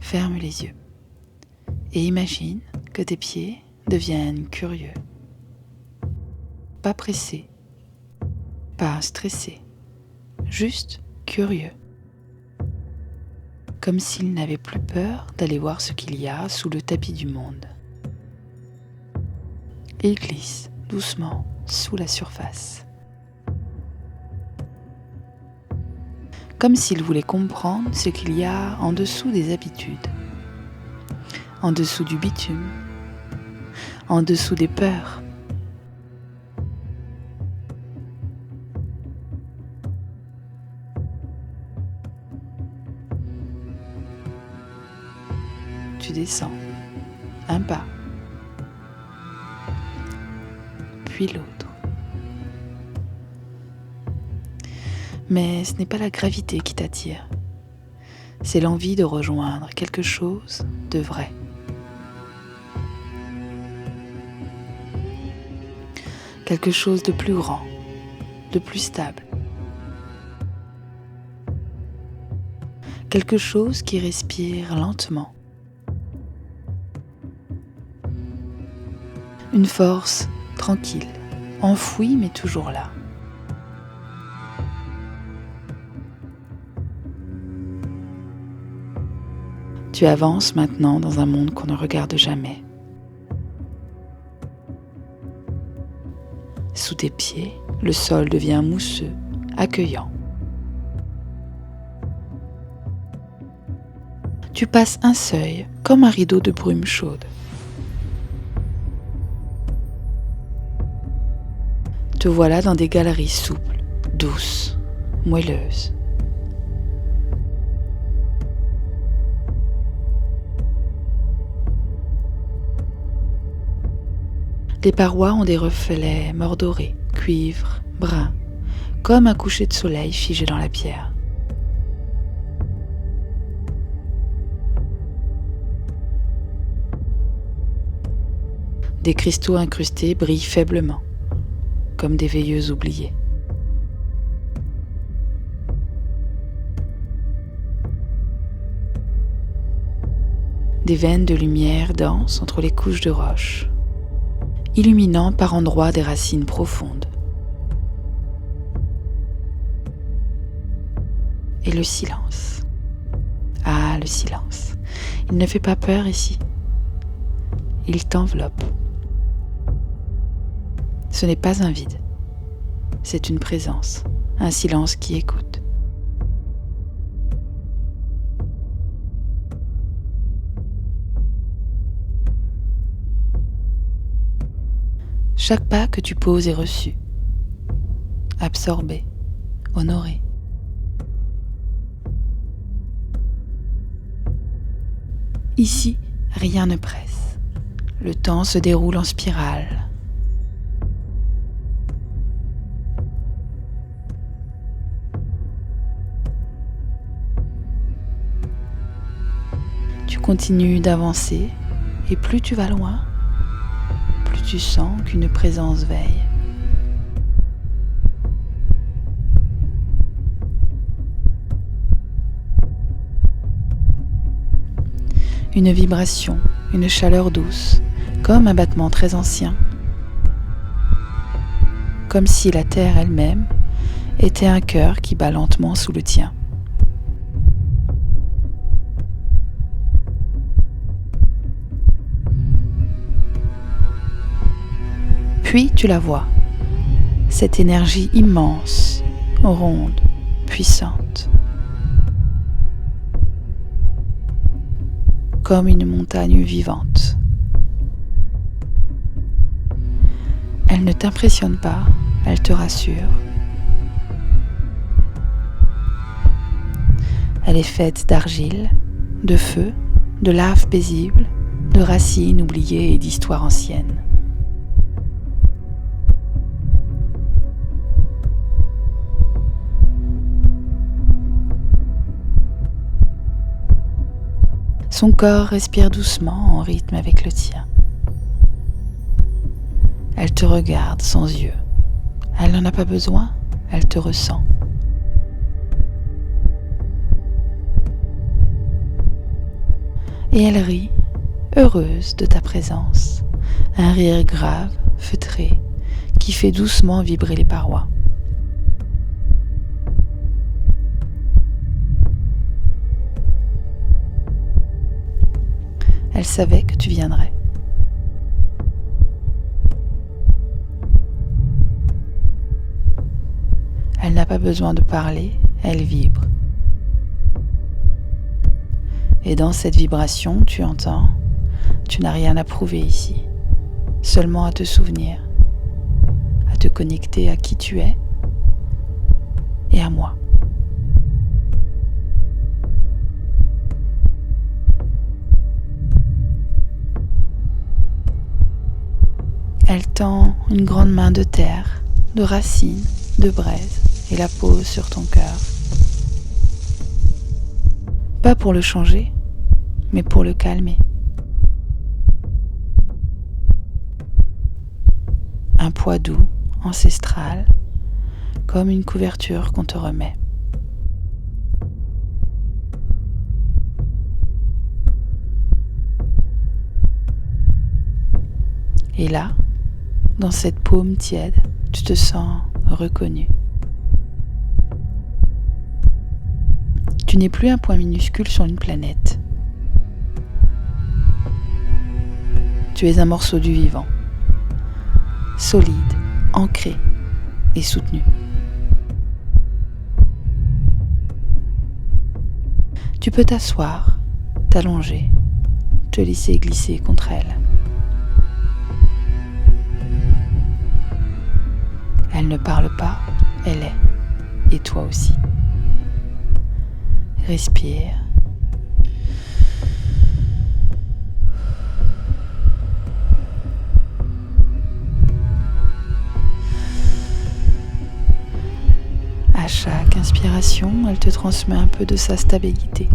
ferme les yeux et imagine que tes pieds deviennent curieux. Pas pressés, pas stressés, juste curieux. Comme s'ils n'avaient plus peur d'aller voir ce qu'il y a sous le tapis du monde. Ils glissent doucement sous la surface. Comme s'ils voulaient comprendre ce qu'il y a en dessous des habitudes, en dessous du bitume, en dessous des peurs. Tu descends, un pas, puis l'autre. Mais ce n'est pas la gravité qui t'attire, c'est l'envie de rejoindre quelque chose de vrai. Quelque chose de plus grand, de plus stable. Quelque chose qui respire lentement. Une force tranquille, enfouie mais toujours là. Tu avances maintenant dans un monde qu'on ne regarde jamais. Sous tes pieds, le sol devient mousseux, accueillant. Tu passes un seuil comme un rideau de brume chaude. Te voilà dans des galeries souples, douces, moelleuses. Les parois ont des reflets mordorés, cuivre, brun, comme un coucher de soleil figé dans la pierre. Des cristaux incrustés brillent faiblement, comme des veilleuses oubliées. Des veines de lumière dansent entre les couches de roches, illuminant par endroits des racines profondes. Et le silence. Ah, le silence. Il ne fait pas peur ici. Il t'enveloppe. Ce n'est pas un vide. C'est une présence, un silence qui écoute. Chaque pas que tu poses est reçu, absorbé, honoré. Ici, rien ne presse. Le temps se déroule en spirale. Tu continues d'avancer et plus tu vas loin, plus tu sens qu'une présence veille. Une vibration, une chaleur douce, comme un battement très ancien. Comme si la terre elle-même était un cœur qui bat lentement sous le tien. Puis tu la vois, cette énergie immense, ronde, puissante. Comme une montagne vivante. Elle ne t'impressionne pas, elle te rassure. Elle est faite d'argile, de feu, de lave paisible, de racines oubliées et d'histoires anciennes. Son corps respire doucement en rythme avec le tien. Elle te regarde sans yeux. Elle n'en a pas besoin, elle te ressent. Et elle rit, heureuse de ta présence, un rire grave, feutré, qui fait doucement vibrer les parois. Elle savait que tu viendrais. Elle n'a pas besoin de parler, elle vibre. Et dans cette vibration, tu entends, tu n'as rien à prouver ici, seulement à te souvenir, à te connecter à qui tu es et à moi. Elle tend une grande main de terre, de racines, de braise et la pose sur ton cœur. Pas pour le changer, mais pour le calmer. Un poids doux, ancestral, comme une couverture qu'on te remet. Et là, dans cette paume tiède, tu te sens reconnu. Tu n'es plus un point minuscule sur une planète. Tu es un morceau du vivant, solide, ancré et soutenu. Tu peux t'asseoir, t'allonger, te laisser glisser contre elle. Elle ne parle pas, elle est, et toi aussi. Respire. À chaque inspiration, elle te transmet un peu de sa stabilité.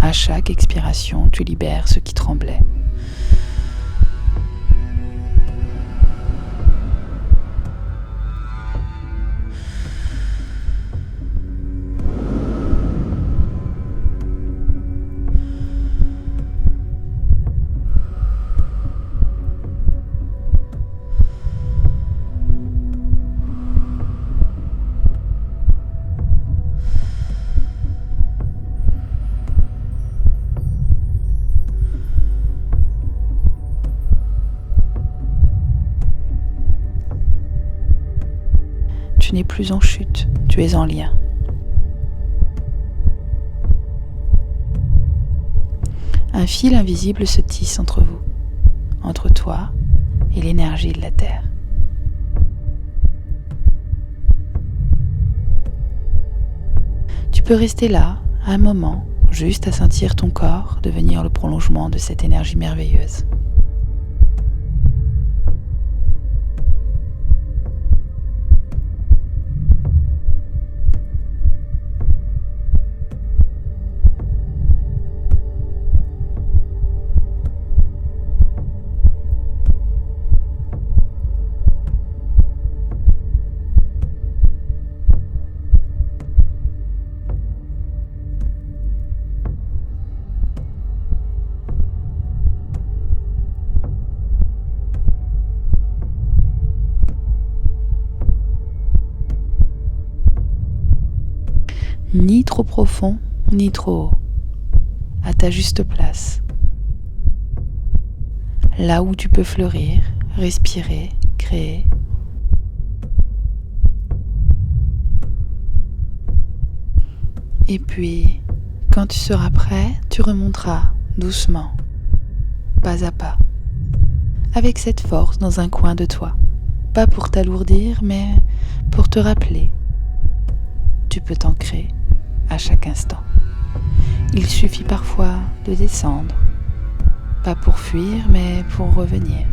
À chaque expiration, tu libères ce qui tremblait. Tu n'es plus en chute, tu es en lien. Un fil invisible se tisse entre vous, entre toi et l'énergie de la Terre. Tu peux rester là, un moment, juste à sentir ton corps devenir le prolongement de cette énergie merveilleuse. Ni trop profond, ni trop haut, à ta juste place. Là où tu peux fleurir, respirer, créer. Et puis, quand tu seras prêt, tu remonteras doucement, pas à pas, avec cette force dans un coin de toi. Pas pour t'alourdir, mais pour te rappeler. Tu peux t'ancrer à chaque instant. Il suffit parfois de descendre, pas pour fuir, mais pour revenir.